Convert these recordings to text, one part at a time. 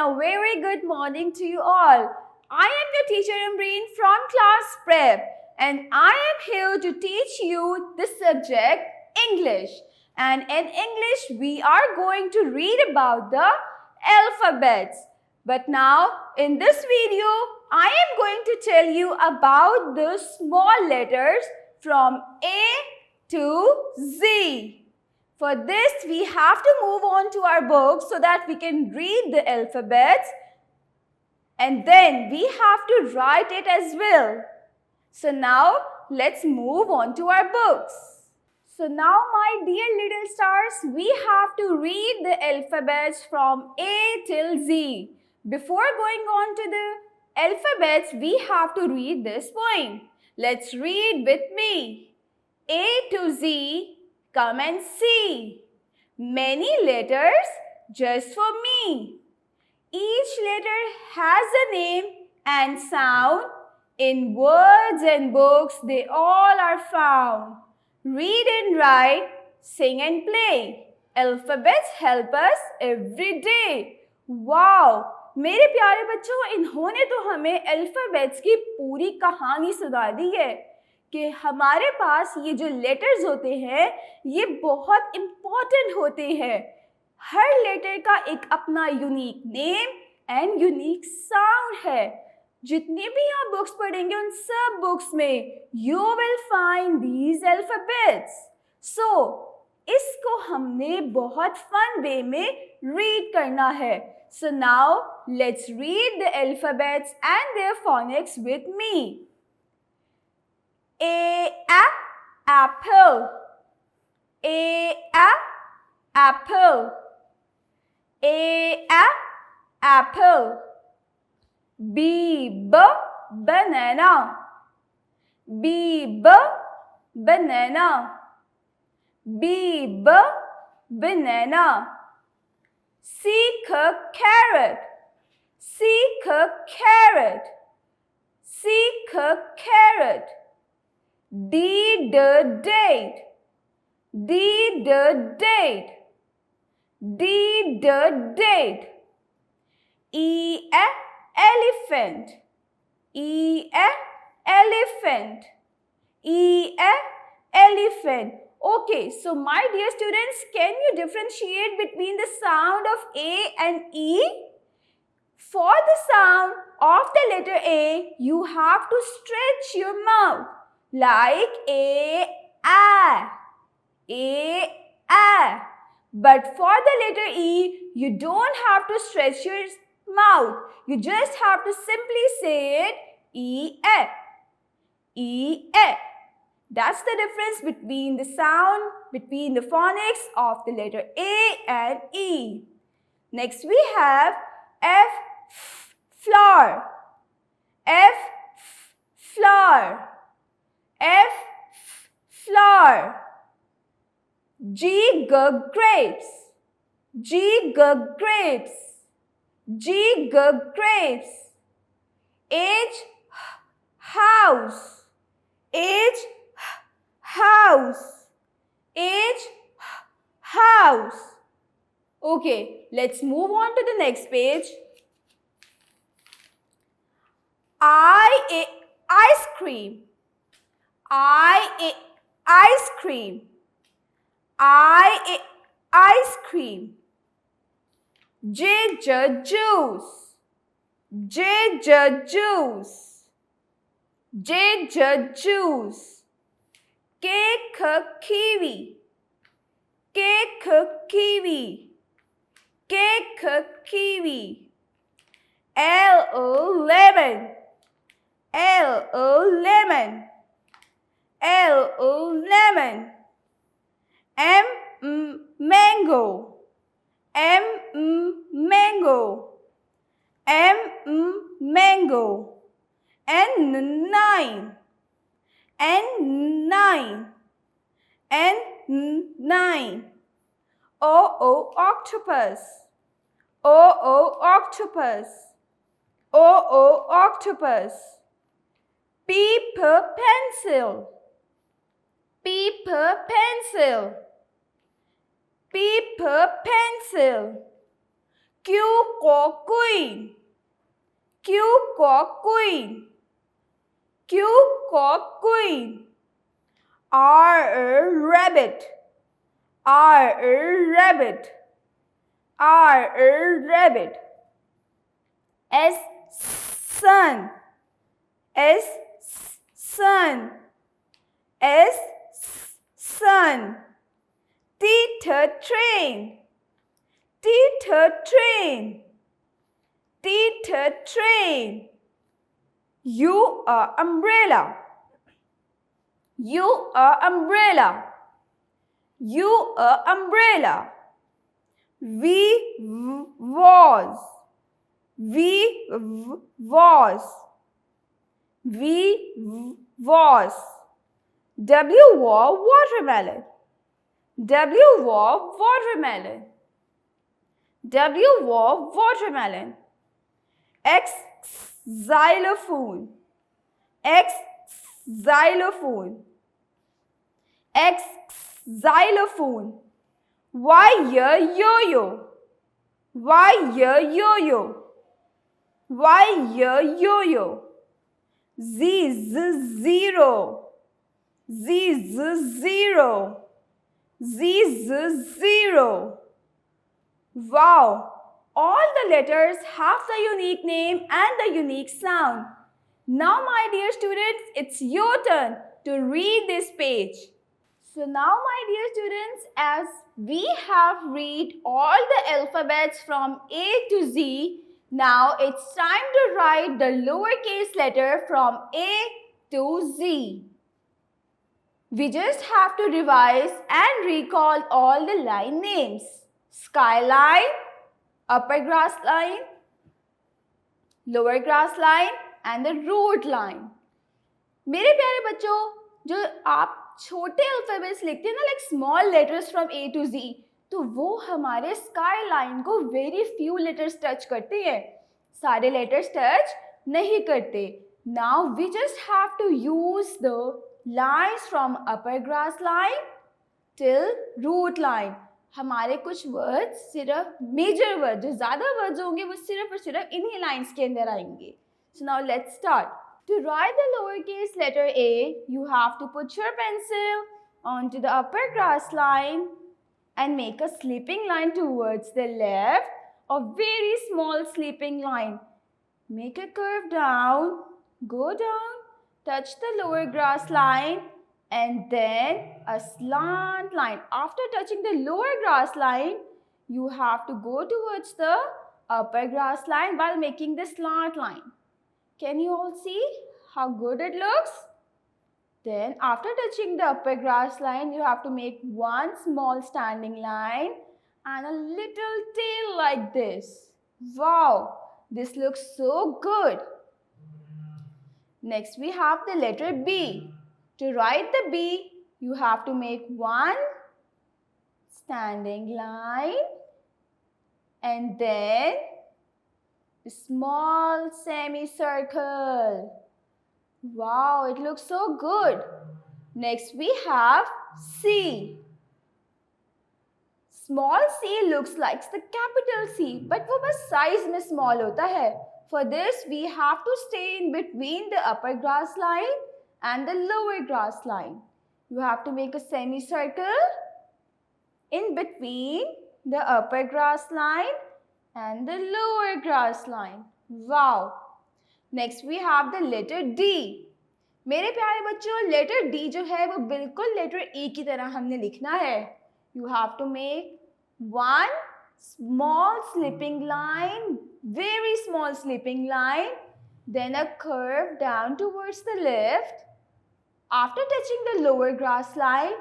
a very good morning to you all. I am your teacher Amreen from Class Prep and I am here to teach you the subject English. And in English, we are going to read about the alphabets. But now, in this video, I am going to tell you about the small letters from A to Z. For this, we have to move on to our book so that we can read the alphabets and then we have to write it as well. So now, let's move on to our books. So now, my dear little stars, we have to read the alphabets from A till Z. Before going on to the alphabets, we have to read this poem. Let's read with me. A to Z, come and see. Many letters just for me. Each letter has a name and sound. In words and books, they all are found. Read and write, sing and play. Alphabets help us every day. Wow! मेरे प्यारे बच्चों, इन्होंने तो हमें alphabets की पूरी कहानी सुना दी है कि हमारे पास ये जो लेटर्स होते हैं ये बहुत इम्पॉर्टेंट होते हैं. हर लेटर का एक अपना unique name and unique sound है. जितनी भी आप बुक्स पढ़ेंगे उन सब बुक्स में you will find these alphabets. So इसको हमने बहुत फन वे में रीड करना है. So now let's read the alphabets and their phonics with me. A apple. A apple. A apple. B banana. B banana. B banana. C carrot. C carrot. C carrot. D date. D date. D date. E elephant. E elephant. E elephant. Okay, so my dear students, can you differentiate between the sound of A and E? For the sound of the letter A, you have to stretch your mouth like A. But for the letter E, you don't have to stretch your mouth. You just have to simply say it E. That's the difference between the sound, between the phonics of the letter A and E. Next we have F flower. F flower. F flower. G grapes. G grapes. G grapes. H house. H house. H house. Okay, let's move on to the next page. Ice cream. Ice cream. Ice cream. Ginger juice. Ginger juice. Ginger juice. Cake kiwi. Cake kiwi. Cake kiwi. lemon. Lemon. Lemon. Mango. Mango. Mango. N9. Octopus. Octopus. Octopus. Paper pencil. Paper pencil. Paper pencil. Q for queen. Q for queen. Q for queen. R rabbit. R rabbit. R rabbit. S sun. S sun. S sun. T train. T train. T train. U umbrella. U umbrella. U umbrella. V was. V was. V was. W for watermelon. W for watermelon. W for watermelon. X xylophone. X xylophone. X xylophone. Y yo-yo. Y yo-yo. Y yo-yo. Z zero. Z zero. Z zero. Wow! All the letters have the unique name and the unique sound. Now, my dear students, it's your turn to read this page. So now, my dear students, as we have read all the alphabets from A to Z, now it's time to write the lowercase letter from A to Z. We just have to revise and recall all the line names. Skyline, upper grass line, lower grass line and the road line. मेरे प्यारे बच्चों, जो आप छोटे alphabets लिखते हैं ना, like small letters from A to G, तो वो हमारे स्काई लाइन को वेरी फ्यू लेटर्स टच करते हैं, सारे लेटर्स टच नहीं करते. Now we just have to use the lines from upper grass line till root line. हमारे कुछ वर्ड्स सिर्फ मेजर वर्ड, जो ज़्यादा वर्ड्स होंगे वो सिर्फ और सिर्फ इन्हीं लाइन्स के अंदर आएंगे. So now let's start. To write the lowercase letter A, you have to put your pencil onto the upper grass line and make a sleeping line towards the left, a very small sleeping line. Make a curve down, go down, touch the lower grass line and then a slant line. After touching the lower grass line, you have to go towards the upper grass line while making the slant line. Can you all see how good it looks? Then after touching the upper grass line, you have to make one small standing line and a little tail like this. Wow, this looks so good. Next we have the letter B. To write the B, you have to make one standing line and then a small semicircle. Wow, it looks so good. Next we have C. Small c looks like the capital C, but वो बस size में small होता है. For this, we have to stay in between the upper grass line and the lower grass line. You have to make a semicircle in between the upper grass line and the lower grass line. Wow! Next we have the letter D. मेरे प्यारे बच्चों, letter D जो है वो बिल्कुल letter E की तरह हमने लिखना है. You have to make one small slipping line, very small slipping line, then a curve down towards the left. After touching the lower grass line,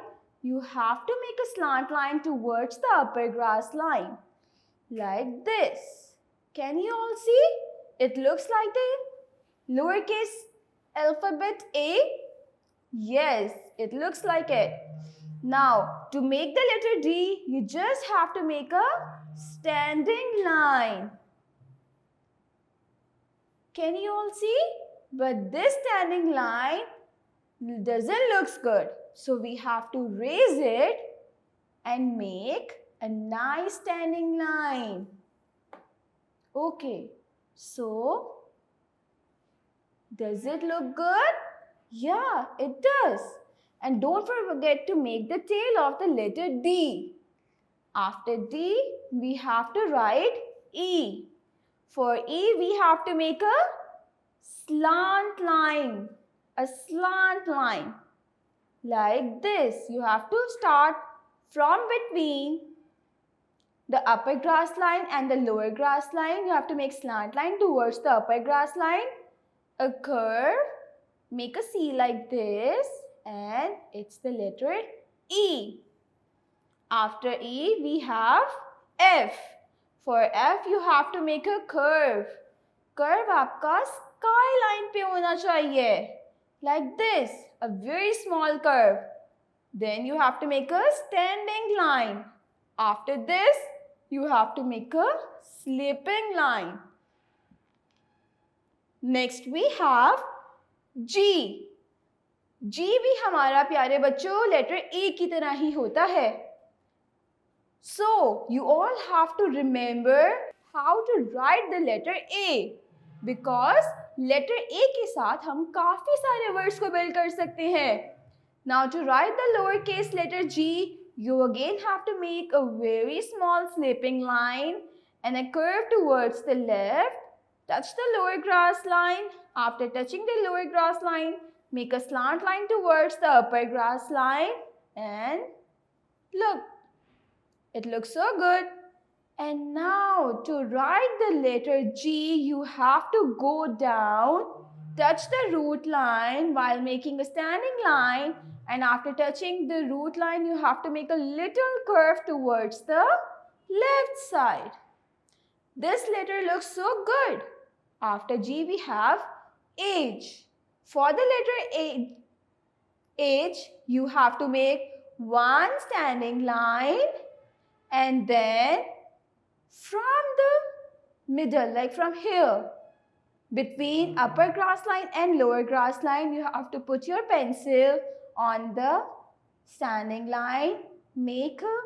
you have to make a slant line towards the upper grass line, like this. Can you all see? It looks like the lowercase alphabet A. Yes, it looks like it. Now, to make the letter D, you just have to make a standing line. Can you all see? But this standing line doesn't look good. So we have to raise it and make a nice standing line. Okay, so does it look good? Yeah, it does. And don't forget to make the tail of the letter D. After D, we have to write E. For E, we have to make a slant line. A slant line. Like this. You have to start from between the upper grass line and the lower grass line. You have to make slant line towards the upper grass line. A curve. Make a C like this. And it's the letter E. After E, we have F. For F, you have to make a curve. Curve आपका sky line पे होना चाहिए. Like this, a very small curve. Then you have to make a standing line. After this, you have to make a slipping line. Next we have G. G भी हमारा प्यारे बच्चों letter E की तरह ही होता है. So, you all have to remember how to write the letter A because letter A के साथ हम काफी सारे words को build कर सकते हैं. Now, to write the lowercase letter G, you again have to make a very small slipping line and a curve towards the left. Touch the lower grass line. After touching the lower grass line, make a slant line towards the upper grass line and look. It looks so good. And now to write the letter G, you have to go down, touch the root line while making a standing line. And after touching the root line, you have to make a little curve towards the left side. This letter looks so good. After G, we have H. For the letter H, you have to make one standing line. And then from the middle, like from here, between upper grass line and lower grass line, you have to put your pencil on the standing line. Make a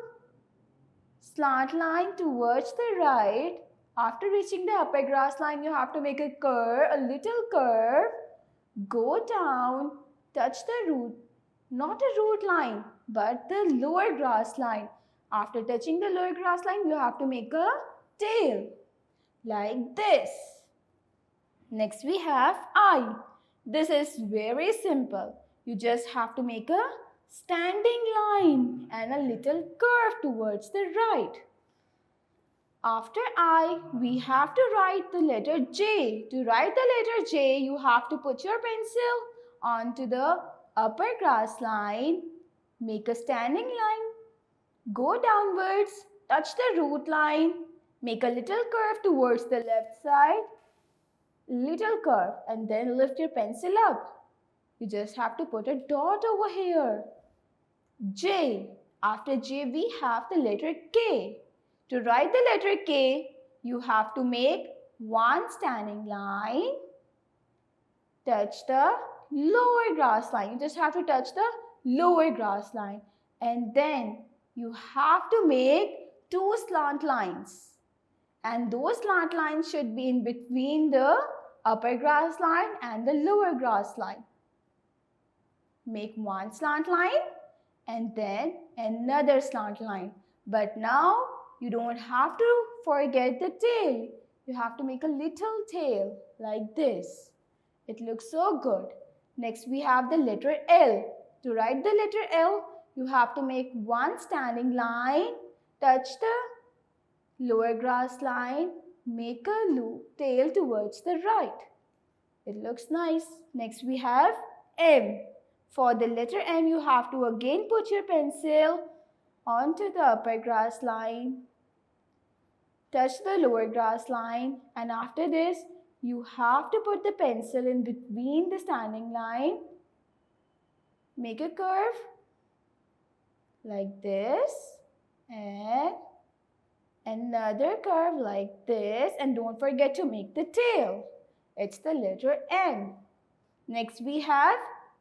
slant line towards the right. After reaching the upper grass line, you have to make a curve, a little curve. Go down, touch the root, not a root line, but the lower grass line. After touching the lower grass line, you have to make a tail like this. Next we have I. This is very simple. You just have to make a standing line and a little curve towards the right. After I, we have to write the letter J. To write the letter J, you have to put your pencil onto the upper grass line, make a standing line, go downwards, touch the root line, make a little curve towards the left side, little curve, and then lift your pencil up. You just have to put a dot over here. J. After J, we have the letter K. To write the letter K, you have to make one standing line, touch the lower grass line. You just have to touch the lower grass line. And then you have to make two slant lines. And those slant lines should be in between the upper grass line and the lower grass line. Make one slant line and then another slant line. But now you don't have to forget the tail. You have to make a little tail like this. It looks so good. Next we have the letter L. To write the letter L, you have to make one standing line, touch the lower grass line, make a loop tail towards the right. It looks nice. Next we have M. For the letter M, you have to again put your pencil onto the upper grass line, touch the lower grass line, and after this, you have to put the pencil in between the standing line, make a curve like this, and another curve like this, and don't forget to make the tail. It's the letter N. Next we have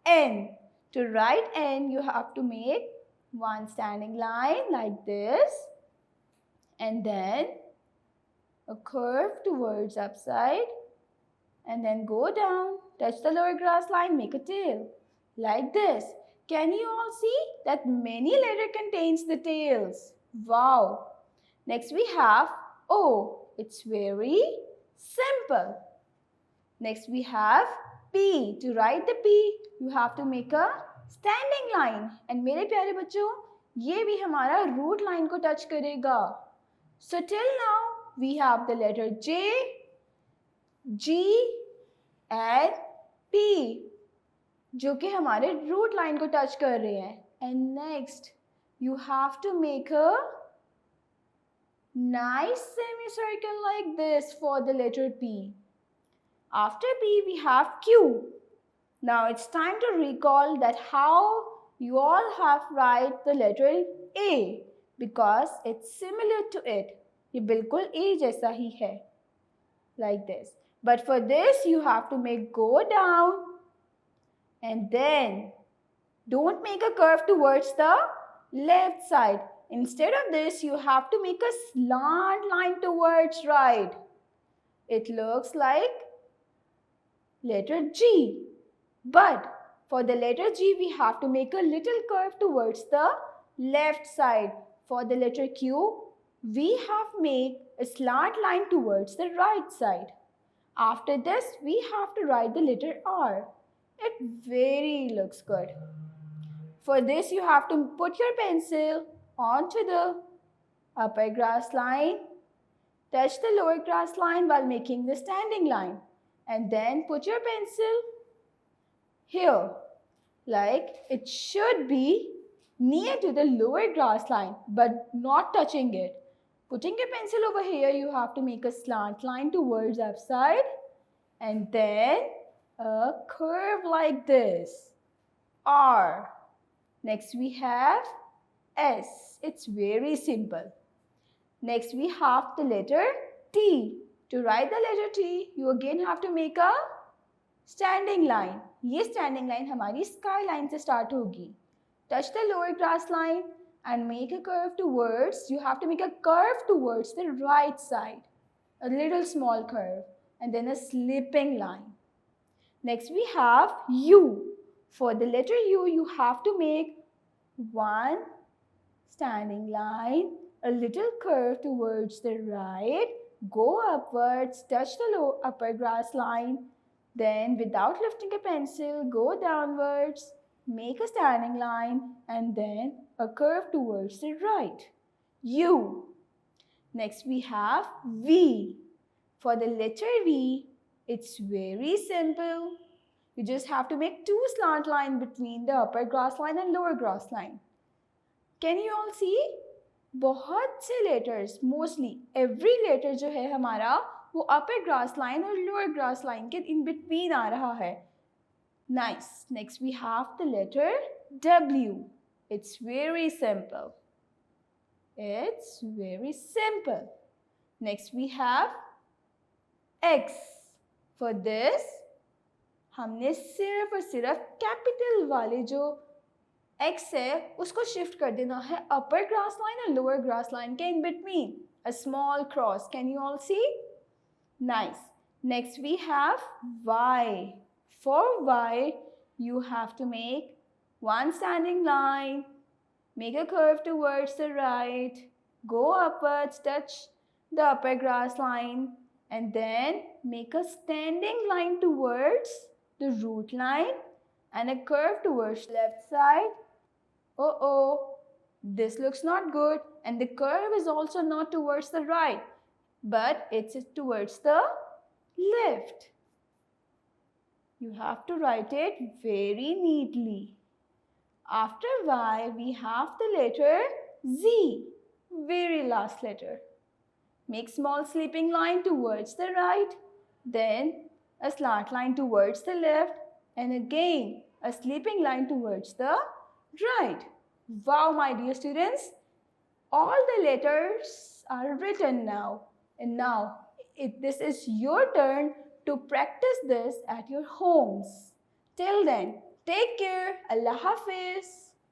N. To write N, you have to make one standing line like this, and then a curve towards upside, and then go down, touch the lower grass line, make a tail. Like this. Can you all see that many letter contains the tails? Wow! Next we have O. It's very simple. Next we have P. To write the P, you have to make a standing line. And मेरे प्यारे बच्चों, ये भी हमारा root line को touch करेगा. So till now we have the letter J, G and P, जो कि हमारे root line को touch कर रहे हैं. And next you have to make a nice semicircle like this for the letter P. After P we have Q. Now it's time to recall that how you all have write the letter A because it's similar to it. ये बिल्कुल A जैसा ही है. Like this. But for this you have to make go down and then don't make a curve towards the left side. Instead of this you have to make a slant line towards right. It looks like letter G. But for the letter G, we have to make a little curve towards the left side. For the letter Q, we have made a slant line towards the right side. After this, we have to write the letter R. It very looks good. For this, you have to put your pencil onto the upper grass line, touch the lower grass line while making the standing line, and then put your pencil here, like it should be near to the lower grass line but not touching it. Putting your pencil over here, you have to make a slant line towards upside and then a curve like this, R. Next we have S. It's very simple. Next we have the letter T. To write the letter T, you again have to make a standing line. ये standing line हमारी sky line से start होगी. Touch the lower grass line and make a curve towards, you have to make a curve towards the right side. A little small curve and then a slipping line. Next we have U. For the letter U, you have to make one standing line, a little curve towards the right, go upwards, touch the upper grass line, then without lifting a pencil, go downwards, make a standing line and then a curve towards the right. U. Next we have V. For the letter V, it's very simple. You just have to make two slant lines between the upper grass line and lower grass line. Can you all see? बहुत से letters, mostly every letter जो है हमारा वो upper grass line और lower grass line के in between आ रहा है. Nice. Next we have the letter W. It's very simple. It's very simple. Next we have X. For this, हमने सिर्फ और सिर्फ capital वाले जो X है उसको shift कर देना है upper grass line और lower grass line के in between. A small cross. Can you all see? Nice. Next we have Y. For Y, you have to make one standing line, make a curve towards the right, go upwards, touch the upper grass line, and then make a standing line towards the root line and a curve towards the left side. Oh, this looks not good, and the curve is also not towards the right, but it's towards the left. You have to write it very neatly. After Y, we have the letter Z, very last letter. Make small slipping line towards the right, then a slant line towards the left, and again a slipping line towards the right. Wow, my dear students, all the letters are written now. And now, this is your turn to practice this at your homes. Till then, take care. Allah Hafiz.